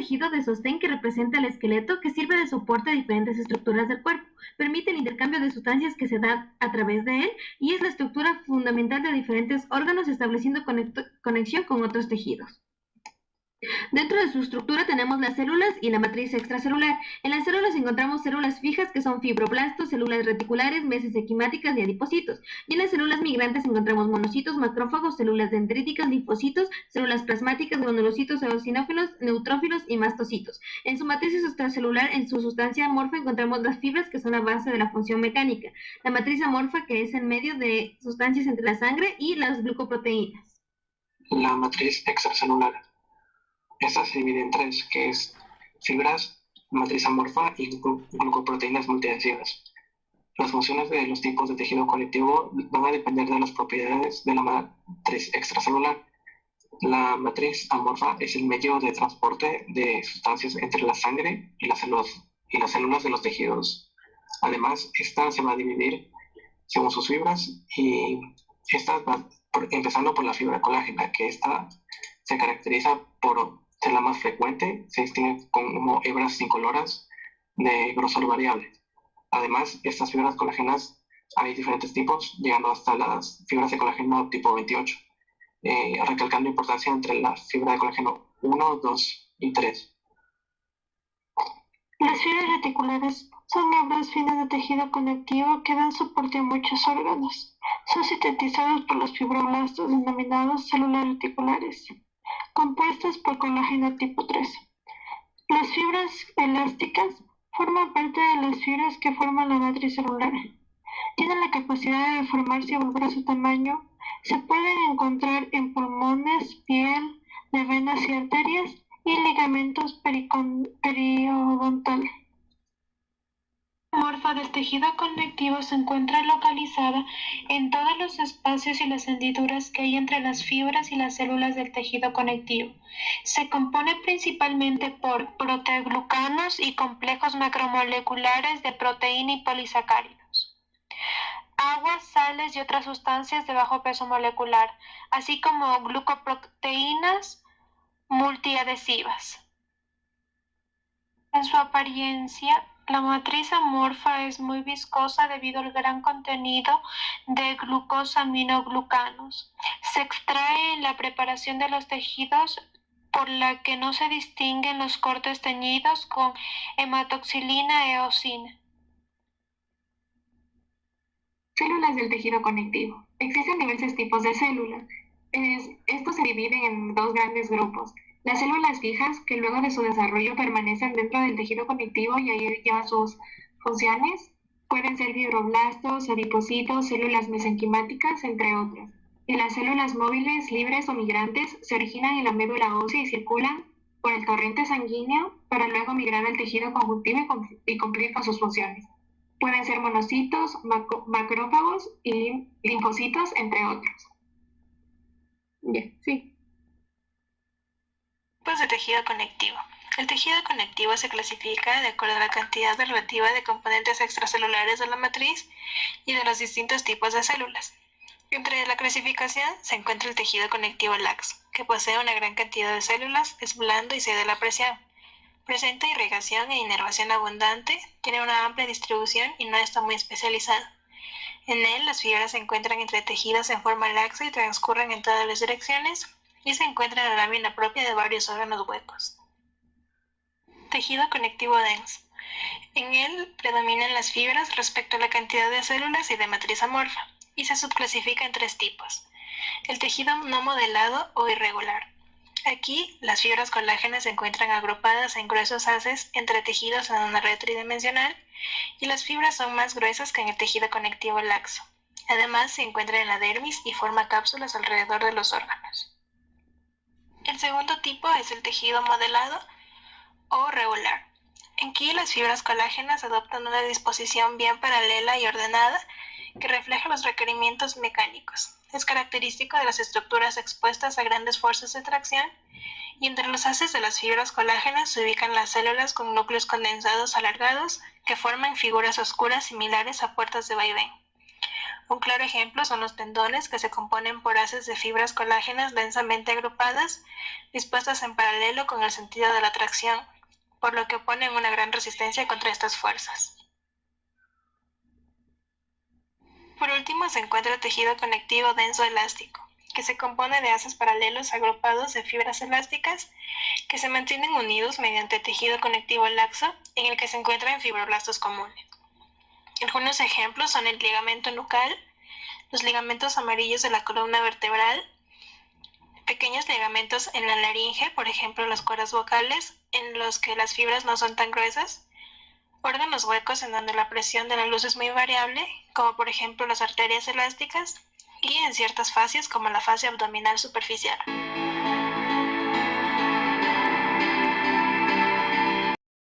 tejido de sostén que representa el esqueleto, que sirve de soporte a diferentes estructuras del cuerpo. Permite el intercambio de sustancias que se da a través de él y es la estructura fundamental de diferentes órganos, estableciendo conexión con otros tejidos. Dentro de su estructura tenemos las células y la matriz extracelular. En las células encontramos células fijas que son fibroblastos, células reticulares, mesas enzimáticas y adipocitos. Y en las células migrantes encontramos monocitos, macrófagos, células dendríticas, linfocitos, células plasmáticas, granulocitos, eosinófilos, neutrófilos y mastocitos. En su matriz extracelular, en su sustancia amorfa, encontramos las fibras que son la base de la función mecánica. La matriz amorfa, que es el medio de sustancias entre la sangre, y las glucoproteínas. La matriz extracelular. Esta se divide en tres, que es fibras, matriz amorfa y glucoproteínas multiadhesivas. Las funciones de los tipos de tejido conectivo van a depender de las propiedades de la matriz extracelular. La matriz amorfa es el medio de transporte de sustancias entre la sangre y las células de los tejidos. Además, esta se va a dividir según sus fibras y esta va empezando por la fibra colágena, que esta se caracteriza por ser la más frecuente, se distingue como hebras incoloras de grosor variable. Además, estas fibras colágenas hay diferentes tipos, llegando hasta las fibras de colágeno tipo 28, recalcando la importancia entre la fibra de colágeno 1, 2 y 3. Las fibras reticulares son hebras finas de tejido conectivo que dan soporte a muchos órganos. Son sintetizados por los fibroblastos denominados células reticulares, compuestas por colágeno tipo 3. Las fibras elásticas forman parte de las fibras que forman la matriz celular. Tienen la capacidad de deformarse y volver a su tamaño. Se pueden encontrar en pulmones, piel, de venas y arterias y ligamentos periodontal. La morfa del tejido conectivo se encuentra localizada en todos los espacios y las hendiduras que hay entre las fibras y las células del tejido conectivo. Se compone principalmente por proteoglucanos y complejos macromoleculares de proteína y polisacáridos, aguas, sales y otras sustancias de bajo peso molecular, así como glucoproteínas multiadhesivas. En su apariencia, la matriz amorfa es muy viscosa debido al gran contenido de glucosaminoglucanos. Se extrae en la preparación de los tejidos, por la que no se distinguen los cortes teñidos con hematoxilina e eosina. Células del tejido conectivo. Existen diversos tipos de células. Estos se dividen en dos grandes grupos. Las células fijas, que luego de su desarrollo permanecen dentro del tejido conectivo y ahí llevan sus funciones, pueden ser fibroblastos, adipocitos, células mesenquimáticas, entre otras. Y las células móviles, libres o migrantes se originan en la médula ósea y circulan por el torrente sanguíneo para luego migrar al tejido conjuntivo y cumplir con sus funciones. Pueden ser monocitos, macrófagos y linfocitos, entre otros. Sí. Tipos de tejido conectivo. El tejido conectivo se clasifica de acuerdo a la cantidad relativa de componentes extracelulares de la matriz y de los distintos tipos de células. Entre la clasificación se encuentra el tejido conectivo laxo, que posee una gran cantidad de células, es blando y cede la presión. Presenta irrigación e inervación abundante, tiene una amplia distribución y no está muy especializado. En él, las fibras se encuentran entre tejidos en forma laxa y transcurren en todas las direcciones, y se encuentra en la lámina propia de varios órganos huecos. Tejido conectivo denso. En él predominan las fibras respecto a la cantidad de células y de matriz amorfa, y se subclasifica en tres tipos. El tejido no modelado o irregular. Aquí, las fibras colágenas se encuentran agrupadas en gruesos haces entre tejidos en una red tridimensional, y las fibras son más gruesas que en el tejido conectivo laxo. Además, se encuentra en la dermis y forma cápsulas alrededor de los órganos. El segundo tipo es el tejido modelado o regular. Aquí las fibras colágenas adoptan una disposición bien paralela y ordenada que refleja los requerimientos mecánicos. Es característico de las estructuras expuestas a grandes fuerzas de tracción, y entre los haces de las fibras colágenas se ubican las células con núcleos condensados alargados que forman figuras oscuras similares a puertas de vaivén. Un claro ejemplo son los tendones, que se componen por haces de fibras colágenas densamente agrupadas, dispuestas en paralelo con el sentido de la tracción, por lo que oponen una gran resistencia contra estas fuerzas. Por último, se encuentra el tejido conectivo denso elástico, que se compone de haces paralelos agrupados de fibras elásticas que se mantienen unidos mediante tejido conectivo laxo en el que se encuentran fibroblastos comunes. Algunos ejemplos son el ligamento nucal, los ligamentos amarillos de la columna vertebral, pequeños ligamentos en la laringe, por ejemplo las cuerdas vocales, en los que las fibras no son tan gruesas, órganos huecos en donde la presión de la luz es muy variable, como por ejemplo las arterias elásticas, y en ciertas fascias como la fascia abdominal superficial.